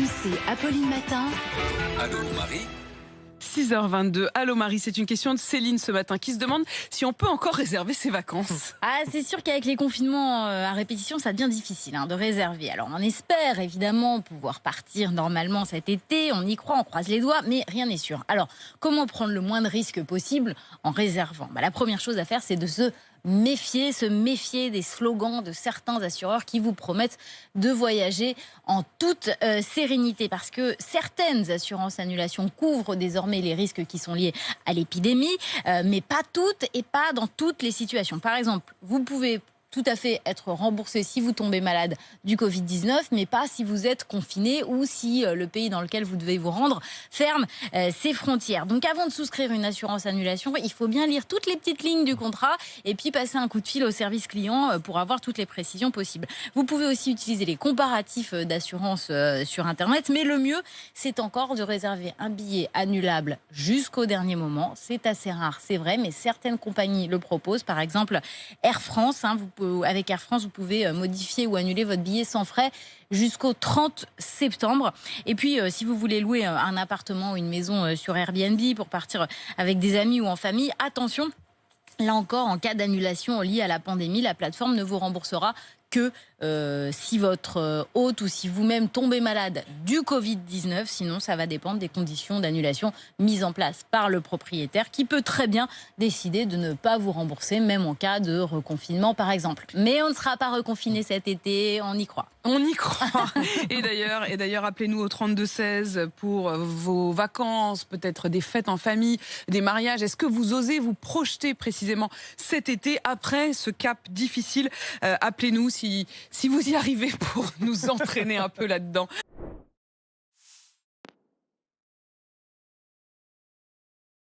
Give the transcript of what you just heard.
c'est Apolline Matin. Allô Marie. 6h22. Allô Marie, c'est une question de Céline ce matin qui se demande si on peut encore réserver ses vacances. Ah, c'est sûr qu'avec les confinements à répétition, ça devient difficile de réserver. Alors on espère évidemment pouvoir partir normalement cet été, on y croit, on croise les doigts, mais rien n'est sûr. Alors comment prendre le moins de risques possible en réservant ? La première chose à faire, c'est de se méfier des slogans de certains assureurs qui vous promettent de voyager en toute sérénité, parce que certaines assurances annulation couvrent désormais les risques qui sont liés à l'épidémie, mais pas toutes et pas dans toutes les situations. Par exemple, vous pouvez tout à fait être remboursé si vous tombez malade du Covid-19, mais pas si vous êtes confiné ou si le pays dans lequel vous devez vous rendre ferme ses frontières. Donc avant de souscrire une assurance annulation, il faut bien lire toutes les petites lignes du contrat et puis passer un coup de fil au service client pour avoir toutes les précisions possibles. Vous pouvez aussi utiliser les comparatifs d'assurance sur Internet, mais le mieux, c'est encore de réserver un billet annulable jusqu'au dernier moment. C'est assez rare, c'est vrai, mais certaines compagnies le proposent. Par exemple, Air France, avec Air France, vous pouvez modifier ou annuler votre billet sans frais jusqu'au 30 septembre. Et puis, si vous voulez louer un appartement ou une maison sur Airbnb pour partir avec des amis ou en famille, attention, là encore, en cas d'annulation liée à la pandémie, la plateforme ne vous remboursera que si votre hôte ou si vous-même tombez malade du Covid-19. Sinon, ça va dépendre des conditions d'annulation mises en place par le propriétaire qui peut très bien décider de ne pas vous rembourser, même en cas de reconfinement, par exemple. Mais on ne sera pas reconfiné cet été, on y croit. On y croit. Et d'ailleurs, appelez-nous au 32-16 pour vos vacances, peut-être des fêtes en famille, des mariages. Est-ce que vous osez vous projeter précisément cet été après ce cap difficile ? Appelez-nous si vous y arrivez pour nous entraîner un peu là-dedans.